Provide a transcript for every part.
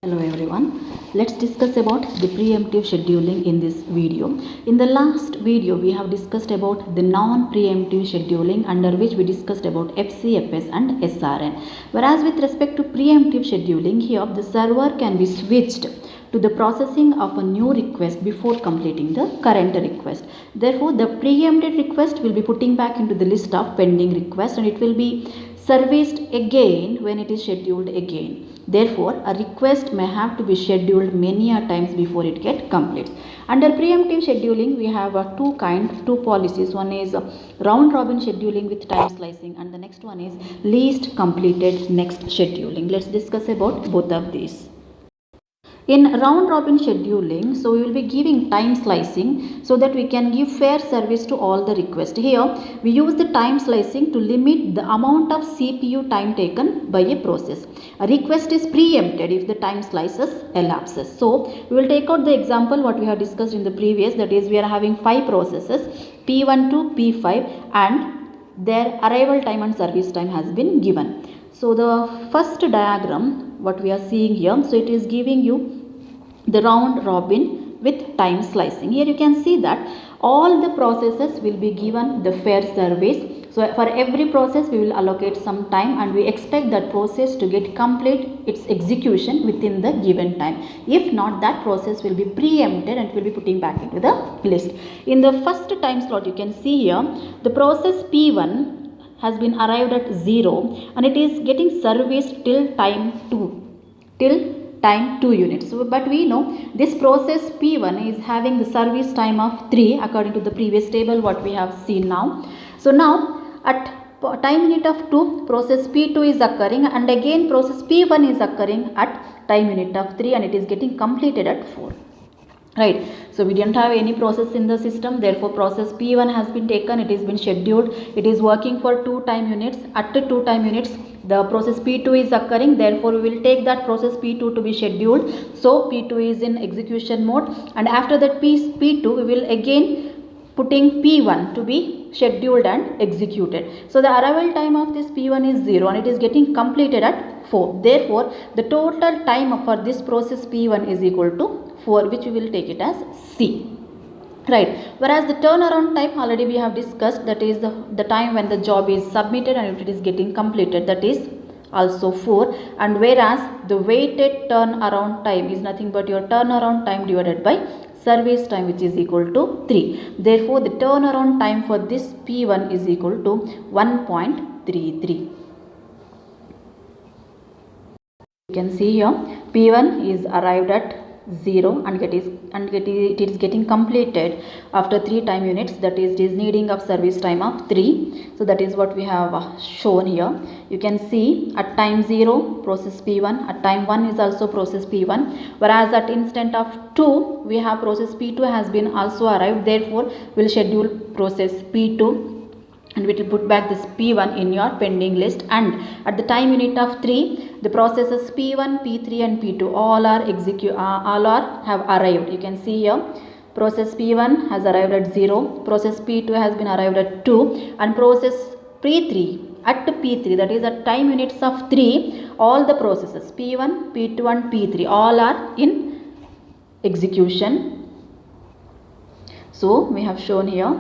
Hello everyone, let's discuss about the preemptive scheduling in this video. In the last video we have discussed about the non-preemptive scheduling, under which we discussed about FCFS and SRN. Whereas with respect to preemptive scheduling, here the server can be switched to the processing of a new request before completing the current request. Therefore, the preempted request will be putting back into the list of pending requests and it will be serviced again when it is scheduled again. Therefore, a request may have to be scheduled many a times before it get completes. Under preemptive scheduling, we have two policies. One is round robin scheduling with time slicing, and the next one is least completed next scheduling. Let's discuss about both of these. In round robin scheduling, so we will be giving time slicing so that we can give fair service to all the requests. Here we use the time slicing to limit the amount of CPU time taken by a process. A request is preempted if the time slices elapses. So we will take out the example what we have discussed in the previous, that is we are having 5 processes P1 to P5 and their arrival time and service time has been given. So the first diagram what we are seeing here, so it is giving you the round robin with time slicing. Here you can see that all the processes will be given the fair service. So for every process we will allocate some time and we expect that process to get complete its execution within the given time. If not, that process will be preempted and will be putting back into the list. In the first time slot you can see here the process P1 has been arrived at 0 and it is getting serviced till time 2 units. So, but we know this process P1 is having the service time of 3 according to the previous table what we have seen now. So now at time unit of 2 process P2 is occurring and again process P1 is occurring at time unit of 3 and it is getting completed at 4. Right, so we didn't have any process in the system, therefore process P1 has been taken, it has been scheduled, it is working for 2 time units. At the 2 time units the process P2 is occurring, therefore we will take that process P2 to be scheduled. So P2 is in execution mode and after that P2 we will again putting P1 to be scheduled and executed. So the arrival time of this P1 is 0 and it is getting completed at 4. Therefore, the total time for this process P1 is equal to 4, which we will take it as C. Right. Whereas the turnaround time already we have discussed, that is the time when the job is submitted and it is getting completed, that is also 4, and whereas the weighted turnaround time is nothing but your turnaround time divided by service time, which is equal to 3. Therefore, the turnaround time for this P1 is equal to 1.33. You can see here P1 is arrived at 0 and it is getting completed after 3 time units, that is it is needing of service time of 3. So that is what we have shown here. You can see at time 0 process P1, at time 1 is also process P1, whereas at instant of 2 we have process P2 has been also arrived. Therefore we will schedule process P2 and we will put back this P1 in your pending list, and at the time unit of 3 the processes P1, P3 and P2 all are have arrived. You can see here process P1 has arrived at 0, process P2 has been arrived at 2 and process P3 at P3, that is at time units of 3, all the processes P1, P2 and P3 all are in execution. So we have shown here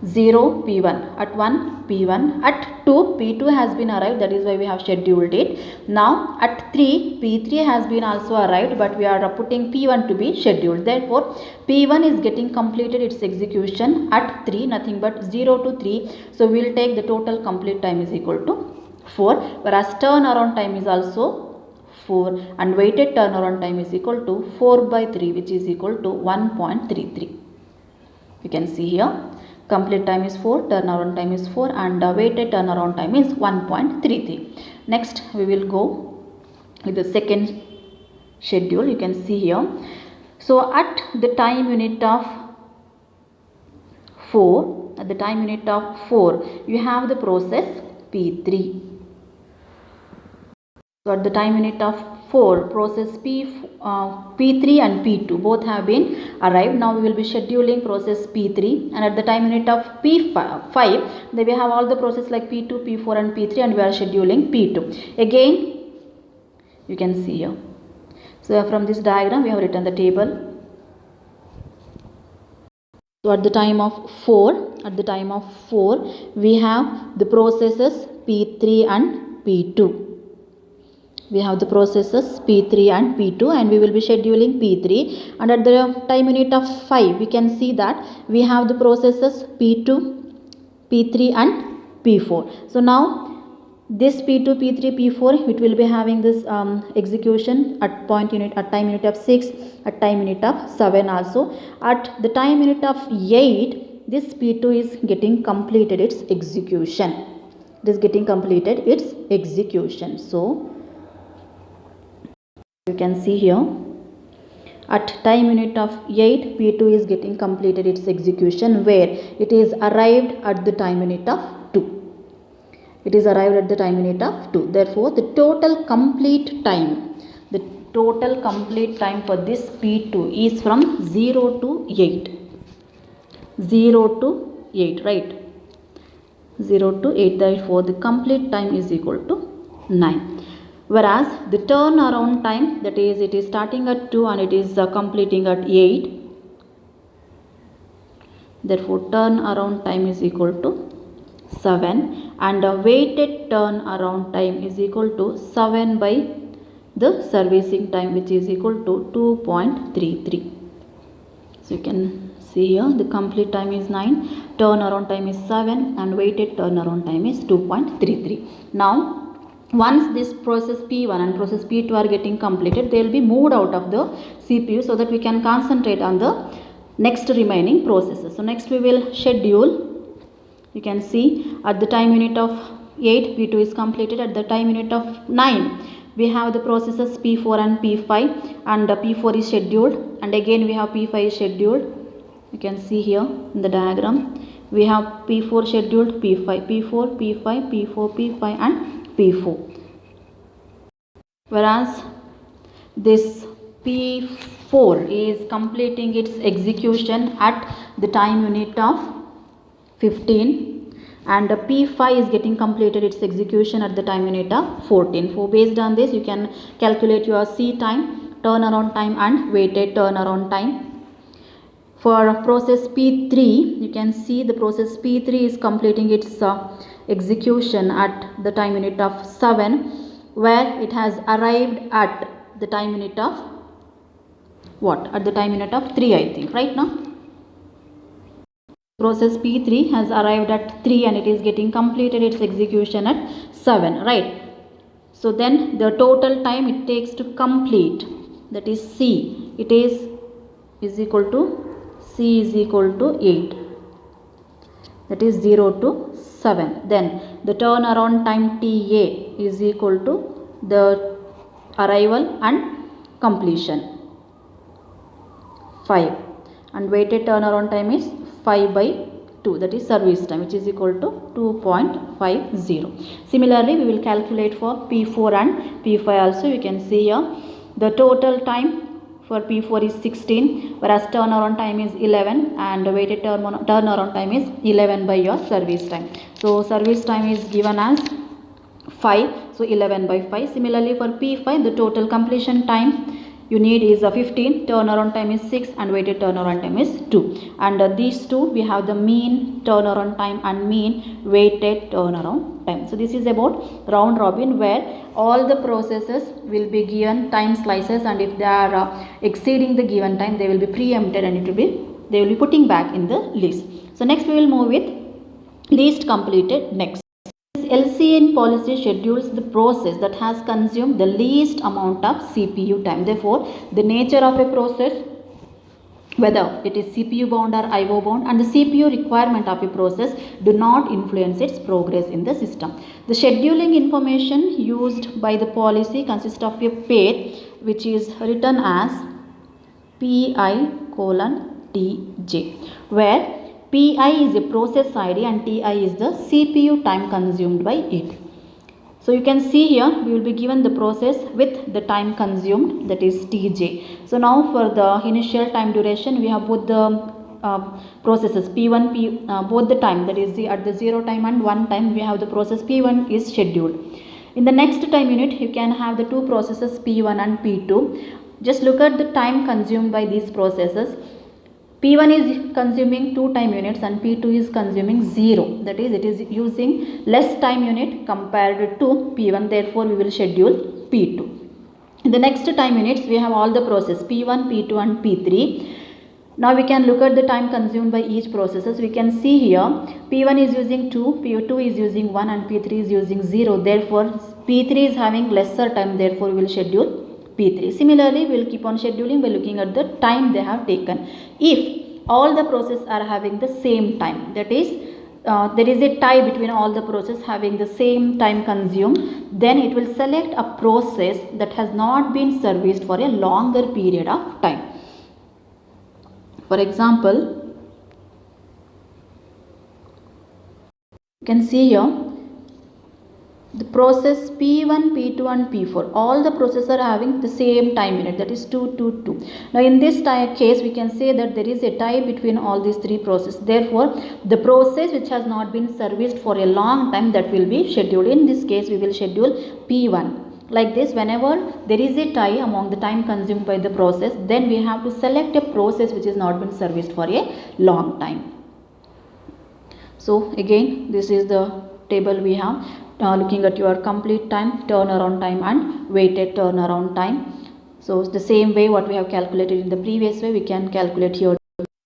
0 P1, at 1 P1, at 2 P2 has been arrived, that is why we have scheduled it. Now at 3 P3 has been also arrived, but we are putting P1 to be scheduled. Therefore P1 is getting completed its execution at 3, nothing but 0 to 3. So we will take the total complete time is equal to 4, whereas turnaround time is also 4 and weighted turnaround time is equal to 4 by 3, which is equal to 1.33. You can see here complete time is 4, turnaround time is 4 and weighted turnaround time is 1.33. Next we will go with the second schedule. You can see here. So at the time unit of 4, you have the process P3. So at the time unit of 4 process P3 and P2 both have been arrived. Now we will be scheduling process P3, and at the time unit of P5 then we have all the process like P2, P4 and P3 and we are scheduling P2. Again you can see here So from this diagram we have written the table. So at the time of 4 we have the processes P3 and P2. We have the processes P3 and P2 and we will be scheduling P3, and at the time unit of 5 we can see that we have the processes P2, P3 and P4. So now this P2, P3, P4 it will be having this execution at time unit of 6, at time unit of 7 also. At the time unit of 8 this P2 is getting completed its execution. It is getting completed its execution. So you can see here at time unit of 8 P2 is getting completed its execution, where it is arrived at the time unit of 2. It is arrived at the time unit of 2. Therefore the total complete time for this P2 is from 0 to 8. 0 to 8, right? 0 to 8. Therefore the complete time is equal to 9. Whereas the turnaround time, that is it is starting at 2 and it is completing at 8. Therefore turnaround time is equal to 7, and weighted turnaround time is equal to 7 by the servicing time, which is equal to 2.33. So you can see here the complete time is 9, turnaround time is 7 and weighted turnaround time is 2.33. Now once this process P1 and process P2 are getting completed, they will be moved out of the CPU so that we can concentrate on the next remaining processes. So next we will schedule. You can see at the time unit of 8 P2 is completed. At the time unit of 9 we have the processes P4 and P5, and P4 is scheduled, and again we have P5 is scheduled. You can see here in the diagram we have P4 scheduled, P5, P4, P5, P4, P5 and P4. Whereas this P4 is completing its execution at the time unit of 15, and P5 is getting completed its execution at the time unit of 14. So based on this you can calculate your C time, turnaround time and weighted turnaround time. For process P3 you can see the process P3 is completing its execution at the time unit of 7, where it has arrived at the time unit of what? At the time unit of 3, I think, right now. Process P3 has arrived at 3 and it is getting completed its execution at 7, right? So then the total time it takes to complete, that is C, it is equal to C is equal to 8, that is 0 to 7. Then the turnaround time TA is equal to the arrival and completion 5, and weighted turnaround time is 5 by 2, that is service time, which is equal to 2.50. Similarly we will calculate for P4 and P5 also. You can see here the total time for P4 is 16, whereas turnaround time is 11 and weighted turnaround time is 11 by your service time. So service time is given as 5, so 11 by 5. Similarly for P5 the total completion time you need is 15, turnaround time is 6 and weighted turnaround time is 2, and these two we have the mean turnaround time and mean weighted turnaround time. So this is about round robin, where all the processes will be given time slices, and if they are exceeding the given time they will be preempted and they will be putting back in the list. So next we will move with least completed next. LCN policy schedules the process that has consumed the least amount of CPU time. Therefore, the nature of a process, whether it is CPU bound or IO bound, and the CPU requirement of a process do not influence its progress in the system. The scheduling information used by the policy consists of a pair which is written as PI:TJ, where PI is a process ID and TI is the CPU time consumed by it. So you can see here we will be given the process with the time consumed, that is TJ. So now for the initial time duration we have both the processes P1, both the time, that is at the 0 time and 1 time we have the process P1 is scheduled. In the next time unit you can have the two processes P1 and P2. Just look at the time consumed by these processes. P1 is consuming 2 time units and P2 is consuming 0. That is, it is using less time unit compared to P1. Therefore, we will schedule P2. In the next time units, we have all the process P1, P2 and P3. Now we can look at the time consumed by each processes. We can see here P1 is using 2, P2 is using 1 and P3 is using 0. Therefore, P3 is having lesser time. Therefore, we will schedule P3. Similarly, we will keep on scheduling by looking at the time they have taken. If all the processes are having the same time, that is, there is a tie between all the processes having the same time consumed, then it will select a process that has not been serviced for a longer period of time. For example, you can see here the process P1, P2 and P4, all the processes are having the same time unit, that is 2, 2, 2. Now in this case, we can say that there is a tie between all these three processes. Therefore, the process which has not been serviced for a long time, that will be scheduled. In this case, we will schedule P1. Like this, whenever there is a tie among the time consumed by the process, then we have to select a process which has not been serviced for a long time. So again, this is the table we have. Looking at your complete time, turnaround time and weighted turnaround time. So the same way what we have calculated in the previous way, we can calculate here.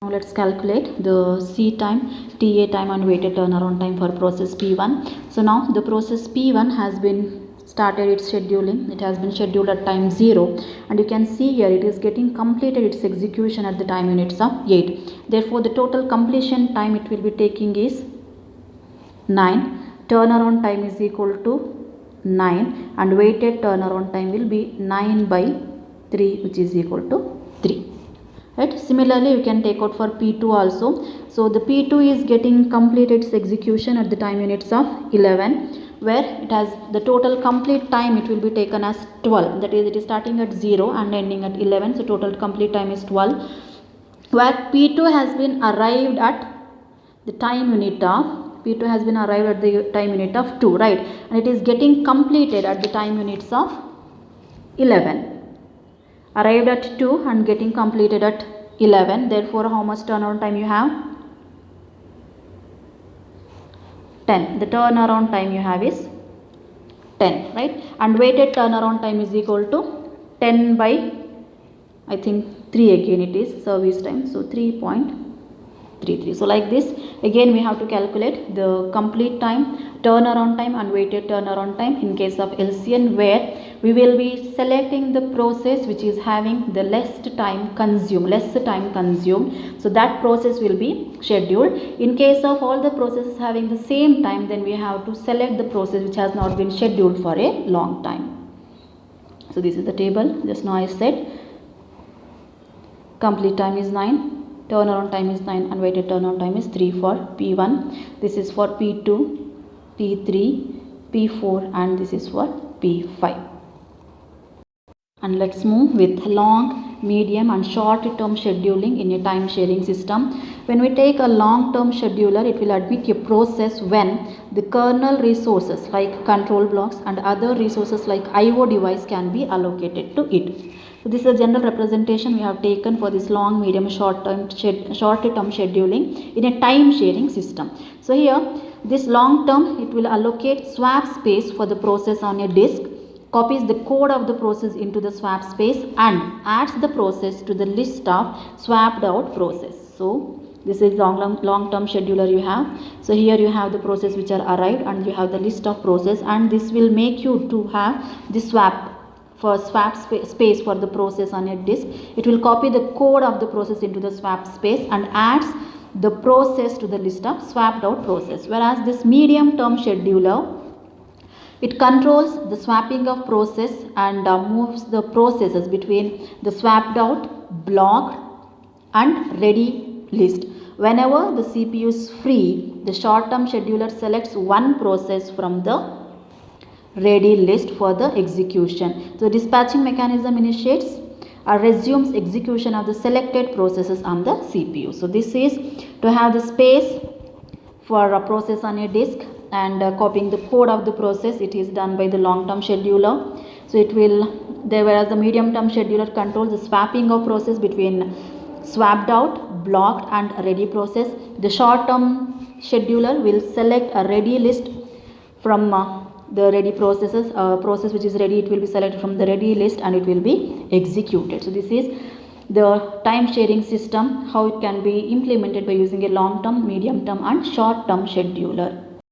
Now let's calculate the C time, TA time and weighted turnaround time for process P1. So now the process P1 has been started its scheduling. It has been scheduled at time 0 and you can see here it is getting completed its execution at the time units of 8. Therefore, the total completion time it will be taking is 9. Turnaround time is equal to 9 and weighted turnaround time will be 9 by 3, which is equal to 3. Right. Similarly, you can take out for P2 also. So the P2 is getting completed its execution at the time units of 11, where it has the total complete time it will be taken as 12. That is, it is starting at 0 and ending at 11. So total complete time is 12, where P2 has been arrived at the time unit of P2 has been arrived at the time unit of 2, right, and it is getting completed at the time units of 11. Arrived at 2 and getting completed at 11. Therefore, how much turnaround time you have? 10. The turnaround time you have is 10, right, and weighted turnaround time is equal to 10 by, I think 3 again it is service time, so 3.33. So like this, again we have to calculate the complete time, turnaround time and weighted turnaround time in case of LCN, where we will be selecting the process which is having the less time consumed. So that process will be scheduled. In case of all the processes having the same time, then we have to select the process which has not been scheduled for a long time. So this is the table just now I said. Complete time is 9. Turnaround time is 9 and weighted turnaround time is 3 for P1. This is for P2, P3, P4 and this is for P5. And let's move with long, medium and short term scheduling in a time sharing system. When we take a long term scheduler, it will admit a process when the kernel resources like control blocks and other resources like IO device can be allocated to it. So this is a general representation we have taken for this long, medium, short term scheduling in a time sharing system. So here this long term, it will allocate swap space for the process on a disk, copies the code of the process into the swap space and adds the process to the list of swapped out process. So this is long term scheduler you have. So here you have the process which are arrived and you have the list of process, and this will make you to have the swap space for the process on a disk. It will copy the code of the process into the swap space and adds the process to the list of swapped out process. Whereas this medium term scheduler, it controls the swapping of process and moves the processes between the swapped out, blocked and ready list. Whenever the CPU is free, the short term scheduler selects one process from the ready list for the execution. So dispatching mechanism initiates or resumes execution of the selected processes on the CPU. So this is to have the space for a process on a disk and copying the code of the process. It is done by the long term scheduler. So it will there, whereas the medium term scheduler controls the swapping of process between swapped out, blocked and ready process. The short term scheduler will select a ready list from the ready processes, process which is ready, it will be selected from the ready list and it will be executed. So this is the time sharing system, how it can be implemented by using a long term, medium term and short term scheduler.